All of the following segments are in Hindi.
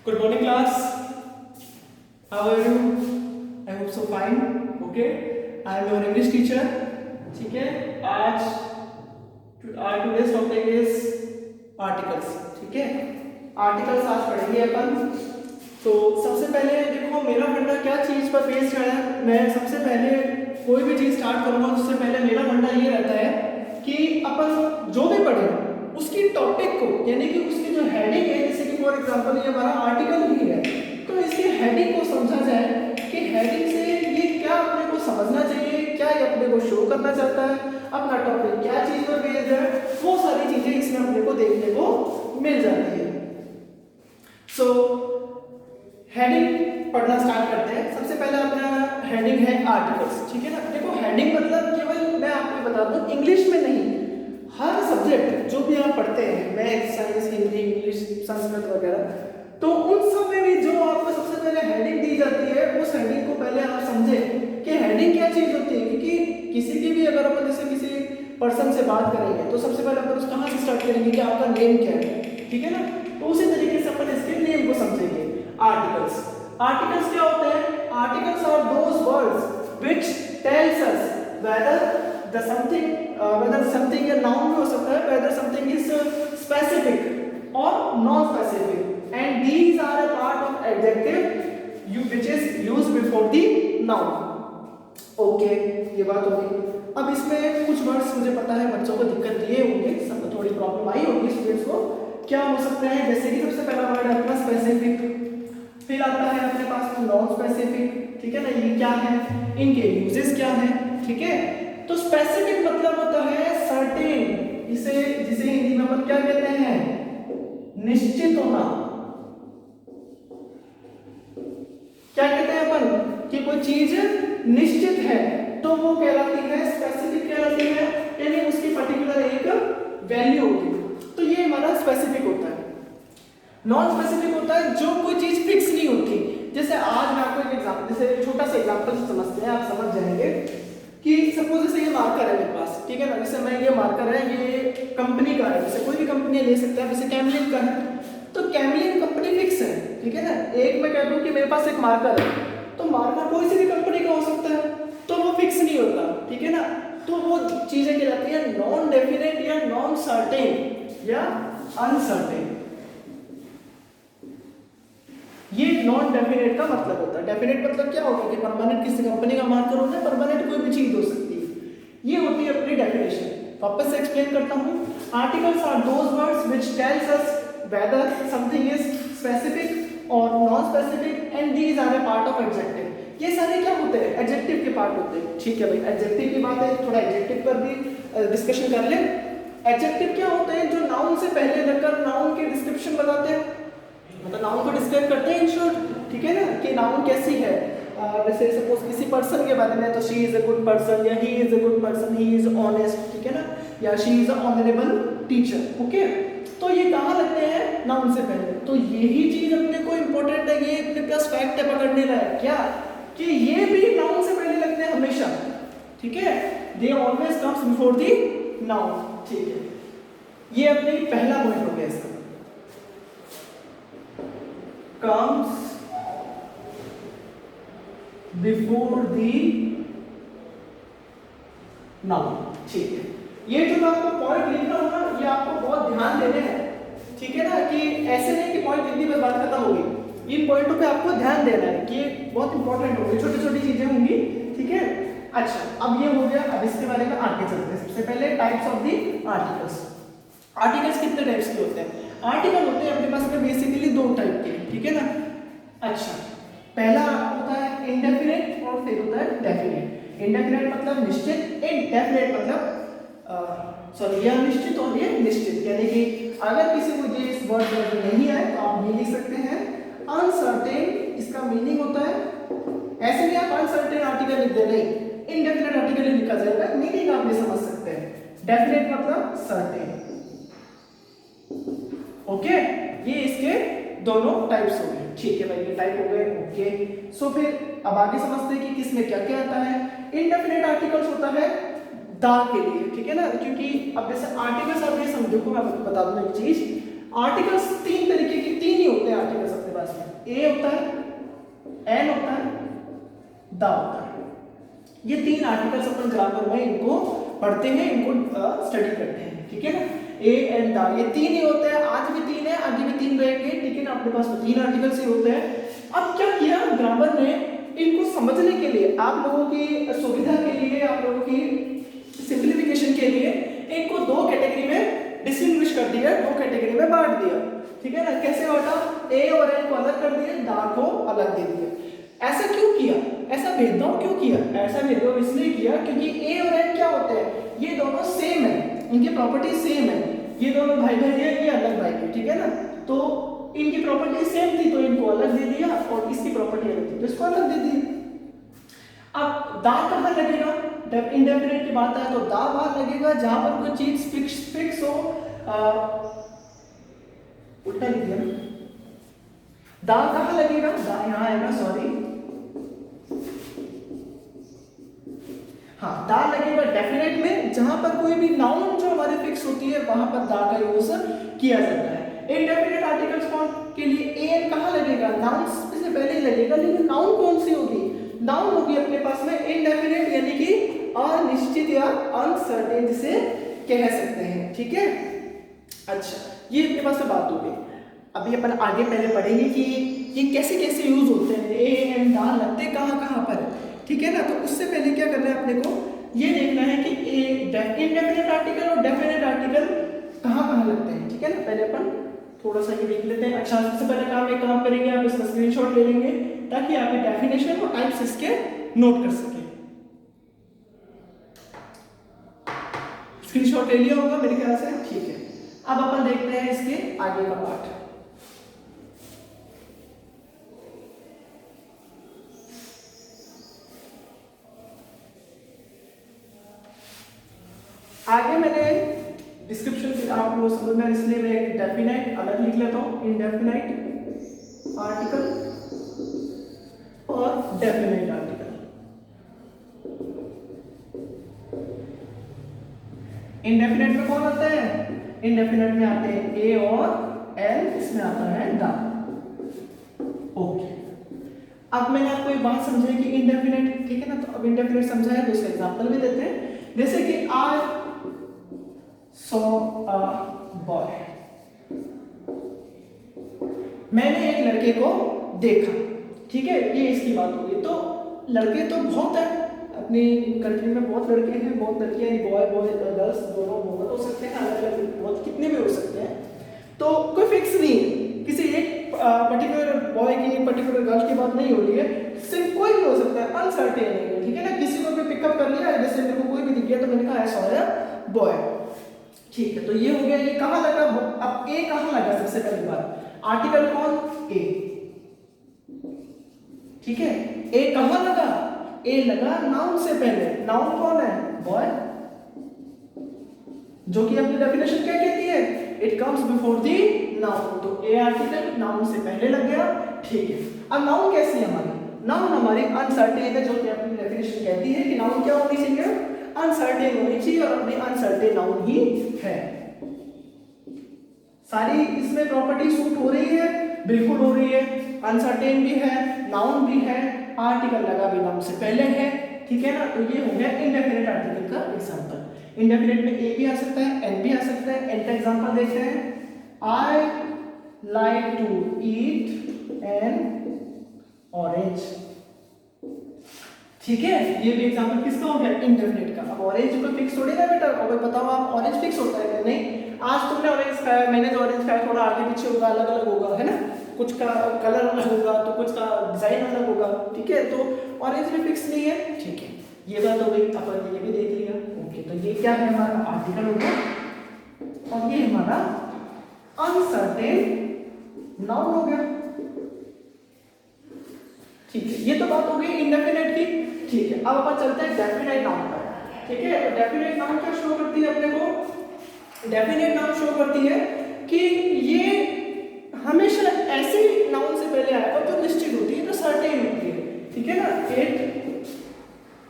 Good morning, class. How are you? I hope so fine. Okay. I am your English teacher. ठीक है. आज our today's topic is articles. ठीक है. Articles आज पढ़ेंगे अपन. तो सबसे पहले देखो मेरा फंडा क्या चीज पर बेस्ड है. मैं सबसे पहले कोई भी चीज स्टार्ट करूंगा उससे पहले मेरा फंडा ये रहता है कि अपन जो भी पढ़ें उसकी टॉपिक को यानी कि उसकी जो हेडिंग है, जैसे कि फॉर एग्जांपल ये हमारा आर्टिकल ही है, तो इसकी हेडिंग को समझा जाए कि हेडिंग से ये क्या अपने को समझना चाहिए, क्या ये अपने को शो करना चाहता है, अपना टॉपिक क्या चीज पर बेस्ड है, वो सारी चीजें इसमें अपने को देखने को मिल जाती है. सो हेडिंग पढ़ना स्टार्ट करते हैं. सबसे पहले अपना हेडिंग है आर्टिकल्स. ठीक है ना. देखो हेडिंग मतलब केवल मैं आपको बता दूं इंग्लिश में नहीं, हर सब्जेक्ट जो भी आप पढ़ते हैं, math, science, Hindi, English, Sanskrit वगैरह, तो उन सब में भी जो आपको सबसे पहले हेडिंग दी जाती है उस हेडिंग को पहले आप समझें कि हेडिंग क्या चीज होती है. क्योंकि किसी की भी अगर अपन जैसे किसी पर्सन से बात करेंगे तो सबसे पहले अपन कहाँ से स्टार्ट करेंगे कि आपका नेम क्या है. ठीक है ना. तो उसी तरीके से अपन इसके नेम को समझेंगे. आर्टिकल्स. आर्टिकल्स क्या होते हैं? Articles are those words which tells us whether the something whether something a noun भी हो सकता है, whether something is specific or non specific, and these are a part of adjective which is used before the noun. Okay, ये बात होगी. अब इसमें कुछ वर्ड्स मुझे पता है बच्चों को दिक्कत दिए होंगे, सब थोड़ी प्रॉब्लम आई होगी स्टूडेंट्स को. क्या हो सकता है? जैसे कि सबसे पहला वर्ड है अपना स्पेसिफिक, फिर आता है अपने पास नॉन स्पेसिफिक. ठीक है ना. ये क्या है, इनके यूजेस क्या है. ठीक है. तो स्पेसिफिक मतलब होता है सर्टेन, जिसे हिंदी में अपन क्या कहते हैं? निश्चित होना. क्या कहते हैं अपन कि कोई चीज निश्चित है तो वो कहलाती है स्पेसिफिक कहलाती है, यानी उसकी पर्टिकुलर एक वैल्यू होगी. तो ये हमारा स्पेसिफिक होता है. नॉन स्पेसिफिक होता है जो कोई चीज फिक्स नहीं होती. जैसे आज मैं आपको एक एग्जांपल, जैसे छोटा सा एग्जांपल समझते हैं, आप समझ जाएंगे कि सपोज जैसे ये मार्कर है मेरे पास. ठीक है ना. जैसे मैं ये मार्कर है, ये कंपनी का है, जैसे कोई भी कंपनी ले सकते हैं. जैसे कैमलिन का है तो कैमलिन कंपनी फिक्स है. ठीक है ना. एक मैं कह दूं कि मेरे पास एक मार्कर है तो मार्कर कोई सी भी कंपनी का हो सकता है, तो वो फिक्स नहीं होता. ठीक है ना. तो वो चीजें कहलाती है नॉन डेफिनेट या नॉन सर्टेन या अनसर्टेन. ये नॉन डेफिनेट का मतलब होता है. डेफिनेट मतलब क्या होगा कि परमानेंट किसी कंपनी का मार्कर होता है, परमानेंट कोई भी चीज हो सकती है. ये होती है अपनी डेफिनेशन. वापस से एक्सप्लेन करता हूं. Articles are those words which tells us whether something is specific और non specific, and these are a part of adjective. ये सारे क्या होते हैं? एडजेक्टिव के पार्ट होते हैं. ठीक है भाई. एडजेक्टिव की बात है, थोड़ा एडजेक्टिव पर भी डिस्कशन कर ले. एडजेक्टिव क्या होते हैं? जो नाउन से पहले लगकर नाउन के डिस्क्रिप्शन बताते हैं, मतलब नाउन को डिस्क्राइब करते हैं इन शॉर्ट. ठीक है ना. कि नाउन कैसी है. जैसे सपोज किसी पर्सन के बारे में तो she is a good person, या he is a good person, he is honest. ठीक है ना. या she is a honourable teacher. Okay. तो ये कहाँ लगते हैं? नाउन से पहले. तो यही चीज अपने को इंपॉर्टेंट है. ये अपने पास फैक्ट है पकड़ने का है क्या, कि ये भी नाउन से पहले लगते हैं हमेशा. ठीक है. They always comes before the noun. ठीक है. ये अपने पहला पॉइंट हो गया इसका. comes before the noun. ठीक है. ये जो मैं आपको पॉइंट लिख रहा हूं ना, ये आपको बहुत ध्यान देने हैं. ठीक है ना. कि ऐसे नहीं कि पॉइंट इतनी बस बात खत्म होगी. इन पॉइंटों पे आपको ध्यान देना है कि ये बहुत इंपॉर्टेंट होंगे, छोटी छोटी चीजें होंगी. ठीक है. अच्छा, अब ये हो गया. अब इसके बारे में आगे चलते हैं. सबसे पहले types of the articles. Articles कितने टाइप्स के होते हैं? आर्टिकल होते हैं अपने पास में बेसिकली दो टाइप के. ठीक है ना. अच्छा, पहला होता है इंडेफिनिट और फिर होता है डेफिनिट. इंडेफिनिट मतलब निश्चित, इंडेफिनिट मतलब सॉरी ये अनिश्चित और ये निश्चित. यानी कि अगर किसी को ये इस वर्ड में नहीं है तो आप ये लिख सकते हैं अनसर्टेन. इसका मीनिंग होता है, ऐसे नहीं आप अनसर्टेन आर्टिकल लिख दे, नहीं, इंडेफिनिट आर्टिकल लिखा जाएगा. मीनिंग आप ये समझ सकते हैं. डेफिनेट मतलब सर्टेन. ओके. ये इसके दोनों टाइप्स हो गए. ठीक है भाई. ये टाइप हो गए. ओके. सो फिर अब आगे समझते हैं कि किसमें क्या क्या आता है. इंडेफिनिट आर्टिकल्स होता है दा के लिए. ठीक है ना. क्योंकि अब जैसे आर्टिकल्स आप ये समझो, को मैं बता दूं एक चीज. आर्टिकल्स तीन तरीके की, तीन ही होते हैं आर्टिकल्स अपने पास पास में, ए होता है, एन होता है, दा होता है। ये तीन आर्टिकल्स अपन ग्रामर में इनको पढ़ते हैं, इनको स्टडी करते हैं, ठीक है ना। ए एंड दा, ये तीन ही होते हैं, आज भी तीन है, आगे भी तीन रहेंगे, ठीक है ना। अपने पास में तीन आर्टिकल्स ही होते हैं। अब क्या किया ग्रामर ने, इनको समझने के लिए, आप लोगों की सुविधा के लिए, आप लोगों की सिंप्लीफिकेशन के लिए इनको दो कैटेगरी में डिस्टिंग्विश कर दिया, दो कैटेगरी में बांट दिया, ठीक है ना। कैसे बांटा, ए और एन को अलग कर दिया, दा को अलग दे दिया। ऐसा क्यों किया, ऐसा भेदभाव क्यों किया? ऐसा भेदभाव इसलिए किया क्योंकि ए और एन क्या होते हैं, ये दोनों सेम है, इनकी प्रॉपर्टी सेम है, ये दोनों भाई भाई है, ये अलग भाई है, ठीक है ना। तो इनकी प्रॉपर्टी सेम थी तो इनको अलग दे दिया, और इसकी प्रॉपर्टी अलग थी तो इसको अलग दे दी। अब दा कहाँ लगेगा, जब इंडेफिनिट की बात है तो दा वहां लगेगा जहां पर कोई चीज फिक्स हो। उल्टा लिख दिया, दा कहाँ लगेगा, दा यहाँ आएगा, सॉरी, हाँ, दा लगेगा डेफिनेट में, जहां पर कोई भी नाउन जो हमारे फिक्स होती है वहां पर दा का यूज किया जाता है। इनडेफिनेट आर्टिकल्स फॉर्म के लिए एन कहाँ लगेगा, नाउन से पहले ही लगेगा, लेकिन नाउन कौन सी होगी, नाउन होगी अपने पास में इनडेफिनेट, यानी कि अनिश्चित या अनसर्टेन जिसे कह सकते हैं, ठीक है। अच्छा, ये अपने पास से बात हो गई। अभी अपन आगे पहले पढ़ेंगे कि ये कैसे कैसे यूज होते हैं, ए एंड दा लगते कहाँ कहाँ पर, ठीक है ना। तो उससे पहले क्या करना है अपने को, ये देखना है कि इनडेफिनेट आर्टिकल और डेफिनेट आर्टिकल कहाँ कहाँ लगते हैं, ठीक है ना। पहले अपन थोड़ा सा ये देख लेते हैं। अच्छा, सबसे पहले काम एक काम करेंगे, आप इसका स्क्रीनशॉट ले लेंगे ताकि आप डेफिनेशन और टाइप्स इसके नोट कर सकें। स्क्रीनशॉट ले लिया होगा मेरे ख्याल से, ठीक है। अब अपन देखते हैं इसके आगे का पार्ट। आगे मैंने डिस्क्रिप्शन से आप लोग समझ में, इसलिए मैं डेफिनेट अलग लिख लेता हूँ, इनडेफिनेट आर्टिकल और डेफिनेट आर्टिकल। इनडेफिनेट में कौन आता है, इनडेफिनेट में आते हैं ए और एल, इसमें आता है दा। ओके, अब मैंने आपको एक बात समझाई कि इनडेफिनेट, ठीक है ना। तो अब इनडेफिनेट समझाया तो इसका एग्जांपल भी देते हैं, जैसे कि आज सो बॉय, मैंने एक लड़के को देखा, ठीक है, ये इसकी बात होगी। तो लड़के तो बहुत है, अपनी कंट्री में बहुत लड़के हैं, बहुत लड़कियां हैं, बॉय बॉय गर्ल्स दोनों बहुत हो सकते हैं, अलग अलग बहुत कितने भी हो सकते हैं। तो कोई फिक्स नहीं है, किसी एक पर्टिकुलर बॉय की पर्टिकुलर गर्ल की बात नहीं हो रही है, सिर्फ कोई भी हो सकता है, अनसर्टेन है, ठीक है ना। किसी को भी पिकअप कर लिया, जैसे मेरे को कोई भी दिख गया तो मैंने कहा ऐसा है बॉय, ठीक है। तो ये हो गया, ये कहां लगा, अब ए कहां लगा, सबसे पहली बात आर्टिकल कौन, ए, ठीक है। ए कहां लगा, ए लगा नाउन से पहले, नाउन कौन है, बॉय, जो कि अपनी डेफिनेशन क्या कहती है, it comes before the noun. तो ए आर्टिकल नाउन से पहले लग गया, ठीक है। अब नाउन कैसी है हमारी, नाउन हमारी अनसर्टेन है, जो कि अपनी डेफिनेशन कहती है कि नाउन क्या होनी चाहिए, अनसर्टेन होनी चाहिए, और अपनी अनसर्टेन नाउन ही है। सारी इसमें प्रॉपर्टी सूट हो रही है, बिल्कुल हो रही है, अनसर्टेन भी है, नाउन भी है, आर्टिकल लगा भी नाउन से पहले है, ठीक है ना। तो ये हो गया इनडेफिनेट आर्टिकल का एग्जांपल। इनडेफिनेट में ए भी आ सकता है, एन भी आ सकता है। एन का एग्जांपल देखते हैं, I like to eat an orange, ठीक है। ये भी एग्जांपल किसका हो गया, इनडेफिनेट का। अब ऑरेंज को फिक्स थोड़ी ना बेटा, और बताओ आप ऑरेंज फिक्स होता है क्या, नहीं। आज तुमने ऑरेंज खाया, मैंने जो ऑरेंज खाया, थोड़ा आगे पीछे होगा, अलग अलग होगा, है ना, कुछ का कलर अलग होगा तो कुछ का डिजाइन अलग होगा, ठीक है। तो ऑरेंज भी फिक्स नहीं है, ठीक है। ये बात हो गई, अपन ये भी देख लिया, ओके। तो ये क्या है, हमारा आर्टिकल होगा, और ये हमारा अनसर्टेन नाउन हो गया, ठीक है। ये तो बात हो गई इनडेफिनेट की, ठीक है। अब अपन चलते हैं डेफिनेट नाउन पर, ठीक है। तो डेफिनेट नाउन क्या शो करती है अपने को, डेफिनेट नाउन शो करती है कि ये हमेशा ऐसे नाउन से पहले आएगा जो निश्चित होती है, जो सर्टेन होती है, ठीक है ना। It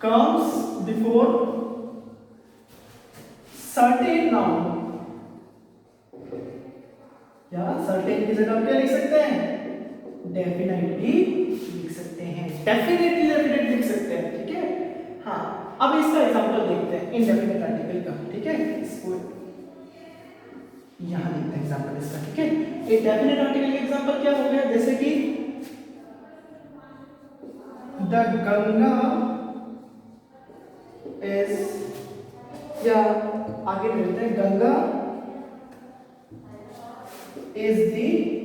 comes before certain noun, या सर्टेन की जगह क्या लिख सकते हैं, डेफिनेटली लिख सकते हैं, डेफिनेटली डेफिनेट लिख सकते हैं, ठीक है। हाँ, अब इसका एग्जांपल देखते हैं इनडेफिनेट आर्टिकल का, ठीक है। इसको यहाँ देखते हैं एग्जांपल इसका, ठीक है। एक डेफिनेट आर्टिकल का एग्जांपल क्या हो गया, जैसे कि द गंगा इज, या आगे बोलते हैं गंगा इज द